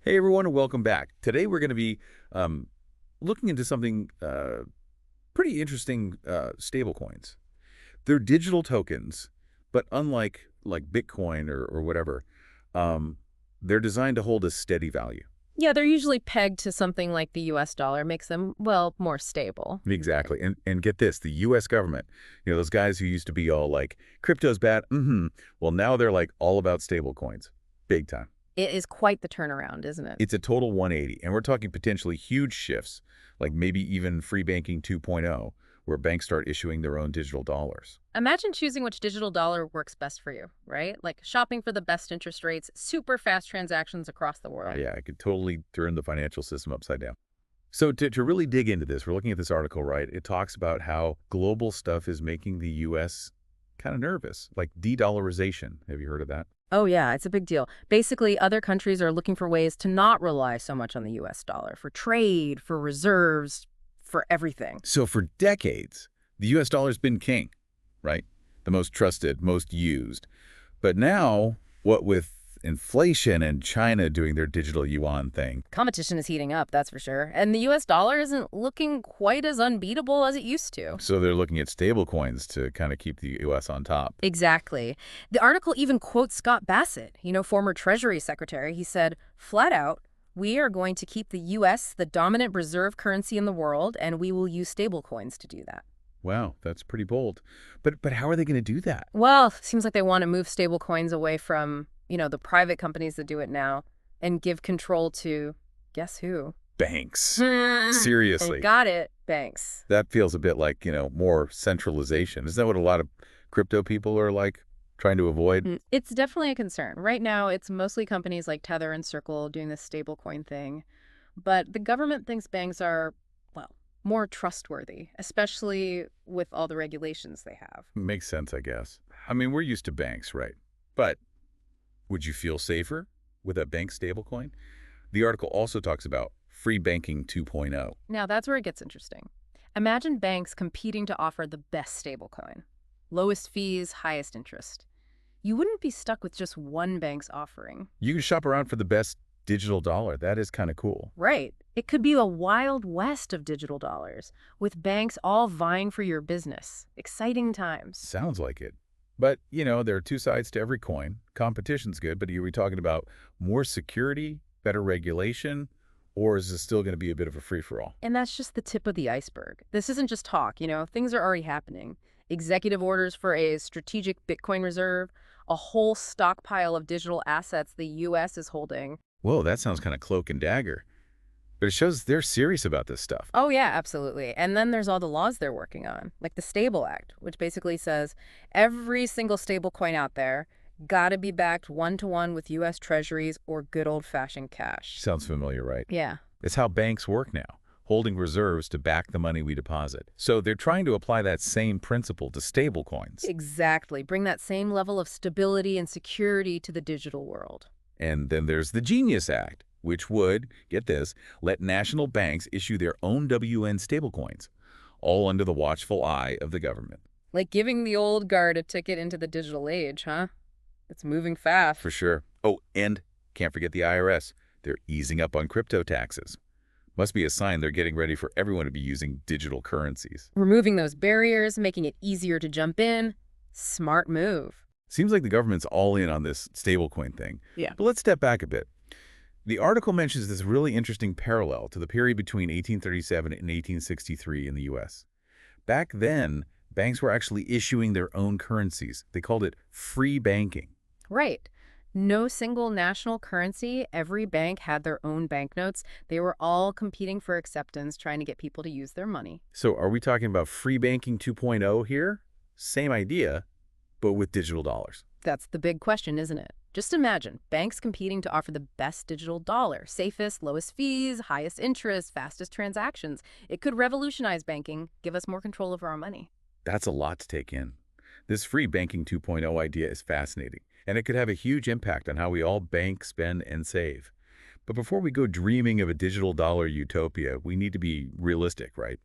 Hey everyone, and welcome back. Today we're going to be um, looking into something pretty interesting: stablecoins. They're digital tokens, but unlike Bitcoin or whatever, um, they're designed to hold a steady value. Yeah, they're usually pegged to something like the US dollar, makes them, well, more stable. Exactly, and get this: the U.S. government, those guys who used to be all like crypto's bad, well now they're like all about stablecoins, big time. It is quite the turnaround, isn't it? It's a total 180, and we're talking potentially huge shifts, like maybe even free banking 2.0, where banks start issuing their own digital dollars. Imagine choosing which digital dollar works best for you, right? Like shopping for the best interest rates, super fast transactions across the world. Yeah, it could totally turn the financial system upside down. So to really dig into this, we're looking at this article, right? It talks about how global stuff is making the U.S. kind of nervous, like de-dollarization. Have you heard of that? Oh, yeah, it's a big deal. Basically, other countries are looking for ways to not rely so much on the US dollar for trade, for reserves, for everything. So for decades, the U.S. dollar's been king, right? The most trusted, most used. But now, what with inflation and China doing their digital yuan thing, Competition is heating up, that's for sure. And the US dollar isn't looking quite as unbeatable as it used to. so they're looking at stablecoins to kind of keep the U.S. on top. Exactly. The article even quotes Scott Bassett, former Treasury Secretary. He said, flat out, we are going to keep the U.S. the dominant reserve currency in the world, and we will use stablecoins to do that. Wow, that's pretty bold. But how are they going to do that? Well, seems like they want to move stablecoins away from, the private companies that do it now and give control to, guess who? Banks. And Seriously. got it, banks. That feels a bit like, more centralization. Isn't that what a lot of crypto people are like trying to avoid? It's definitely a concern. Right now, it's mostly companies like Tether and Circle doing this stablecoin thing. But the government thinks banks are, well, more trustworthy, especially with all the regulations they have. Makes sense, I guess. I mean, we're used to banks, right? But would you feel safer with a bank stablecoin? The article also talks about free banking 2.0. Now, that's where it gets interesting. Imagine banks competing to offer the best stablecoin. Lowest fees, highest interest. You wouldn't be stuck with just one bank's offering. You can shop around for the best digital dollar. That is kind of cool. Right. It could be a wild west of digital dollars, with banks all vying for your business. Exciting times. Sounds like it. But, there are two sides to every coin. Competition's good, but are we talking about more security, better regulation, or is this still going to be a bit of a free-for-all? And that's just the tip of the iceberg. This isn't just talk, things are already happening. Executive orders for a strategic Bitcoin reserve, a whole stockpile of digital assets the U.S. is holding. Whoa, that sounds kind of cloak and dagger. But it shows they're serious about this stuff. Oh, yeah, absolutely. And then there's all the laws they're working on, like the Stable Act, which basically says every single stable coin out there gotta be backed one-to-one with U.S. treasuries or good old-fashioned cash. Sounds familiar, right? Yeah. It's how banks work now, holding reserves to back the money we deposit. So they're trying to apply that same principle to stable coins. Exactly. Bring that same level of stability and security to the digital world. And then there's the Genius Act, which would, get this, let national banks issue their own WN stablecoins, all under the watchful eye of the government. Like giving the old guard a ticket into the digital age, huh? It's moving fast. For sure. Oh, and can't forget the IRS. They're easing up on crypto taxes. Must be a sign they're getting ready for everyone to be using digital currencies. Removing those barriers, making it easier to jump in. Smart move. Seems like the government's all in on this stablecoin thing. Yeah. But let's step back a bit. The article mentions this really interesting parallel to the period between 1837 and 1863 in the U.S. Back then, banks were actually issuing their own currencies. They called it free banking. Right. No single national currency. Every bank had their own banknotes. They were all competing for acceptance, trying to get people to use their money. So are we talking about free banking 2.0 here? Same idea, but with digital dollars. That's the big question, isn't it? Just imagine banks competing to offer the best digital dollar, safest, lowest fees, highest interest, fastest transactions. It could revolutionize banking, give us more control over our money. That's a lot to take in. This free banking 2.0 idea is fascinating, and it could have a huge impact on how we all bank, spend, and save. But before we go dreaming of a digital dollar utopia, we need to be realistic, right?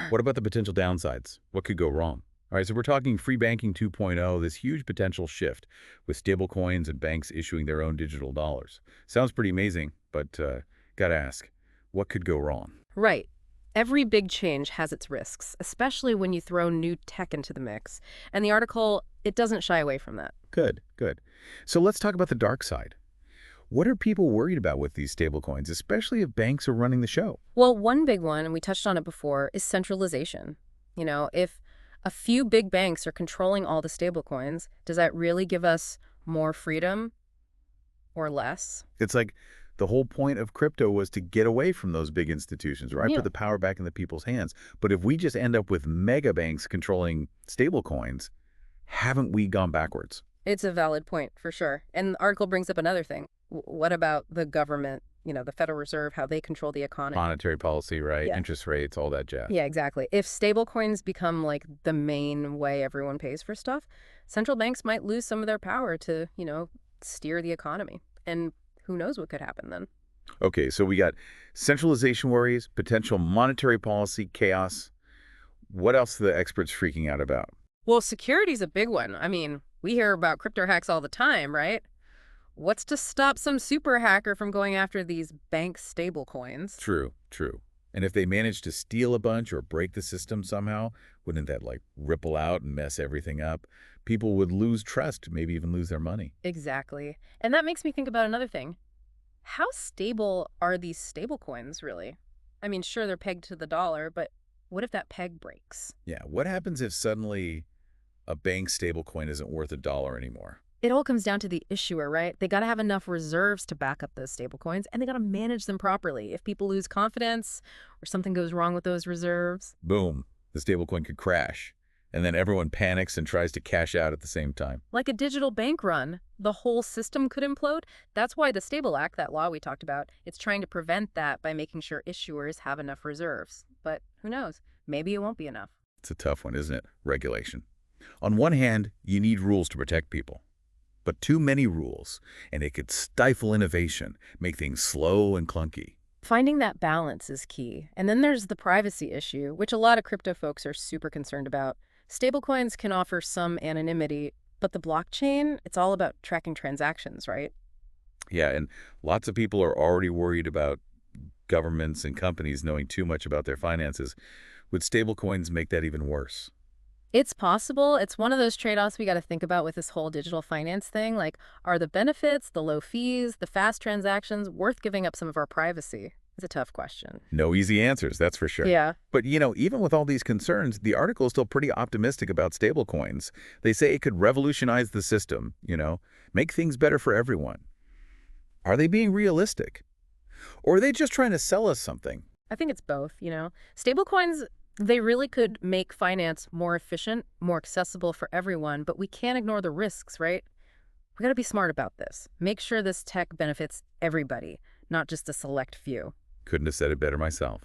What about the potential downsides? What could go wrong? All right, so we're talking free banking 2.0, this huge potential shift with stablecoins and banks issuing their own digital dollars. Sounds pretty amazing, but gotta ask, what could go wrong? Right. Every big change has its risks, especially when you throw new tech into the mix. And the article, it doesn't shy away from that. Good, good. So let's talk about the dark side. What are people worried about with these stablecoins, especially if banks are running the show? Well, one big one, and we touched on it before, is centralization. If a few big banks are controlling all the stablecoins, does that really give us more freedom or less? It's like the whole point of crypto was to get away from those big institutions, right? Yeah. Put the power back in the people's hands. But if we just end up with mega banks controlling stablecoins, haven't we gone backwards? It's a valid point, for sure. And the article brings up another thing. What about the government, the Federal Reserve, how they control the economy? Monetary policy, right? Yeah. Interest rates, all that jazz. Yeah, exactly. If stablecoins become like the main way everyone pays for stuff, central banks might lose some of their power to, steer the economy. And who knows what could happen then? Okay, so we got centralization worries, potential monetary policy chaos. What else are the experts freaking out about? Well, security's a big one. I mean, we hear about crypto hacks all the time, right? What's to stop some super hacker from going after these bank stablecoins? True, true. And if they manage to steal a bunch or break the system somehow, wouldn't that like ripple out and mess everything up? People would lose trust, maybe even lose their money. Exactly. And that makes me think about another thing. How stable are these stablecoins really? I mean, sure, they're pegged to the dollar, but what if that peg breaks? Yeah, what happens if suddenly a bank stablecoin isn't worth $1 anymore? It all comes down to the issuer, right? They got to have enough reserves to back up those stablecoins, and they got to manage them properly. If people lose confidence or something goes wrong with those reserves. Boom, the stablecoin could crash. And then everyone panics and tries to cash out at the same time. Like a digital bank run, the whole system could implode. That's why the Stable Act, that law we talked about, it's trying to prevent that by making sure issuers have enough reserves. But who knows? Maybe it won't be enough. It's a tough one, isn't it? Regulation. On one hand, you need rules to protect people. But too many rules, and it could stifle innovation, make things slow and clunky. Finding that balance is key. And then there's the privacy issue, which a lot of crypto folks are super concerned about. Stablecoins can offer some anonymity, but the blockchain, it's all about tracking transactions, right? Yeah, and lots of people are already worried about governments and companies knowing too much about their finances. Would stablecoins make that even worse? It's possible. It's one of those trade-offs we got to think about with this whole digital finance thing. Like, are the benefits, the low fees, the fast transactions worth giving up some of our privacy? It's a tough question. No easy answers, that's for sure. Yeah. But, even with all these concerns, the article is still pretty optimistic about stablecoins. They say it could revolutionize the system, make things better for everyone. Are they being realistic? Or are they just trying to sell us something? I think it's both. Stablecoins, they really could make finance more efficient, more accessible for everyone, but we can't ignore the risks, right? We got to be smart about this. Make sure this tech benefits everybody, not just a select few. Couldn't have said it better myself.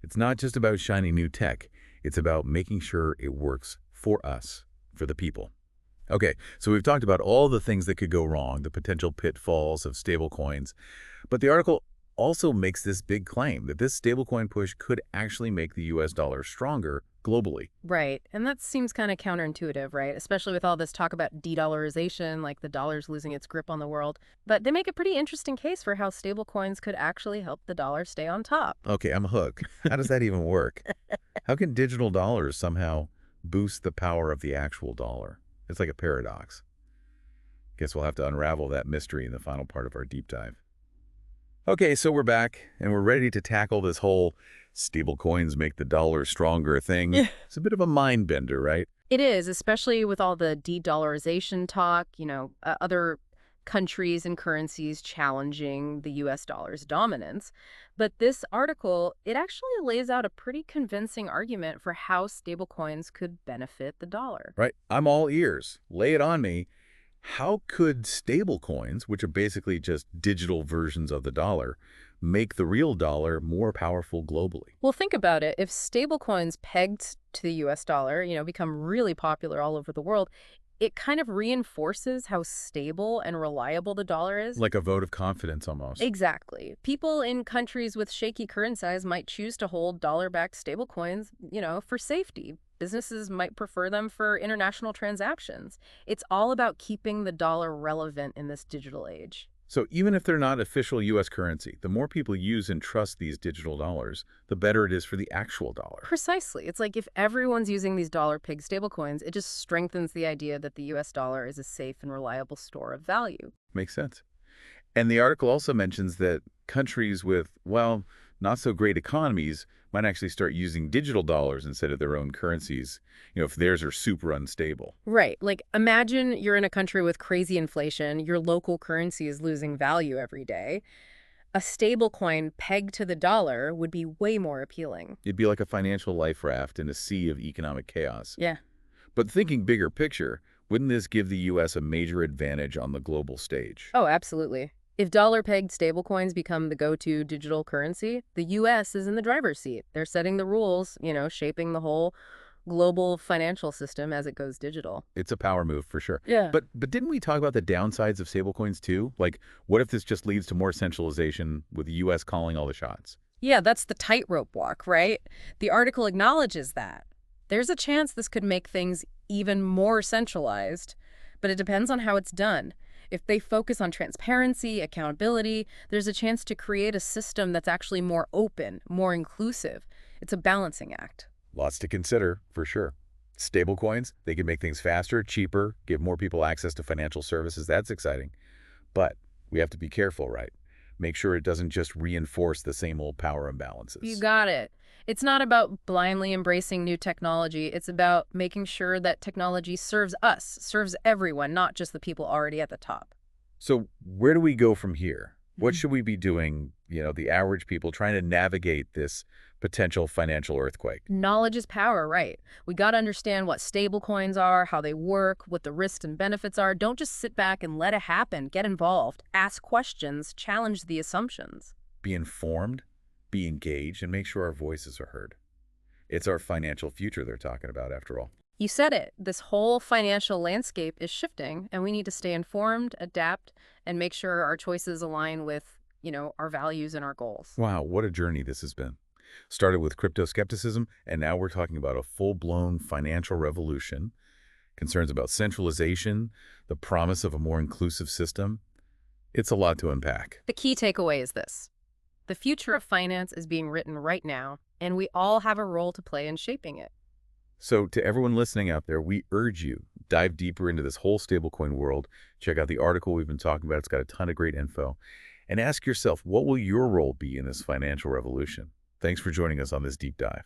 It's not just about shiny new tech. It's about making sure it works for us, for the people. Okay, so we've talked about all the things that could go wrong, the potential pitfalls of stablecoins, but the article also makes this big claim that this stablecoin push could actually make the US dollar stronger globally. Right. And that seems kind of counterintuitive, right? Especially with all this talk about de-dollarization, like the dollar's losing its grip on the world. But they make a pretty interesting case for how stablecoins could actually help the dollar stay on top. Okay, I'm hooked. How does that even work? How can digital dollars somehow boost the power of the actual dollar? It's like a paradox. Guess we'll have to unravel that mystery in the final part of our deep dive. Okay, so we're back, and we're ready to tackle this whole stablecoins make the dollar stronger thing. It's a bit of a mind bender, right? It is, especially with all the de-dollarization talk, other countries and currencies challenging the U.S. dollar's dominance. But this article, it actually lays out a pretty convincing argument for how stablecoins could benefit the dollar. Right. I'm all ears. Lay it on me. How could stablecoins, which are basically just digital versions of the dollar, make the real dollar more powerful globally? Well, think about it. If stablecoins pegged to the U.S. dollar, become really popular all over the world, it kind of reinforces how stable and reliable the dollar is. Like a vote of confidence almost. Exactly. People in countries with shaky currencies might choose to hold dollar-backed stablecoins, for safety. Businesses might prefer them for international transactions. It's all about keeping the dollar relevant in this digital age. So even if they're not official U.S. currency, the more people use and trust these digital dollars, the better it is for the actual dollar. Precisely. It's like if everyone's using these dollar pig stablecoins, it just strengthens the idea that the US dollar is a safe and reliable store of value. Makes sense. And the article also mentions that countries with, well, not so great economies might actually start using digital dollars instead of their own currencies, if theirs are super unstable. Right. Like imagine you're in a country with crazy inflation, your local currency is losing value every day. A stablecoin pegged to the dollar would be way more appealing. It'd be like a financial life raft in a sea of economic chaos. Yeah. But thinking bigger picture, wouldn't this give the U.S. a major advantage on the global stage? Oh, absolutely. If dollar-pegged stablecoins become the go-to digital currency, the U.S. is in the driver's seat. They're setting the rules, shaping the whole global financial system as it goes digital. It's a power move for sure. Yeah. But didn't we talk about the downsides of stablecoins too? Like, what if this just leads to more centralization with the U.S. calling all the shots? Yeah, that's the tightrope walk, right? The article acknowledges that. There's a chance this could make things even more centralized, but it depends on how it's done. If they focus on transparency, accountability, there's a chance to create a system that's actually more open, more inclusive. It's a balancing act. Lots to consider, for sure. Stablecoins, they can make things faster, cheaper, give more people access to financial services. That's exciting. But we have to be careful, right? Make sure it doesn't just reinforce the same old power imbalances. You got it. It's not about blindly embracing new technology. It's about making sure that technology serves us, serves everyone, not just the people already at the top. So where do we go from here? What should we be doing, the average people trying to navigate this potential financial earthquake? Knowledge is power, right? We got to understand what stablecoins are, how they work, what the risks and benefits are. Don't just sit back and let it happen. Get involved, ask questions, challenge the assumptions. Be informed, be engaged, and make sure our voices are heard. It's our financial future they're talking about, after all. You said it. This whole financial landscape is shifting, and we need to stay informed, adapt, and make sure our choices align with, our values and our goals. Wow, what a journey this has been. Started with crypto skepticism, and now we're talking about a full-blown financial revolution, concerns about centralization, the promise of a more inclusive system. It's a lot to unpack. The key takeaway is this. The future of finance is being written right now, and we all have a role to play in shaping it. So to everyone listening out there, we urge you, dive deeper into this whole stablecoin world. Check out the article we've been talking about. It's got a ton of great info. And ask yourself, what will your role be in this financial revolution? Thanks for joining us on this deep dive.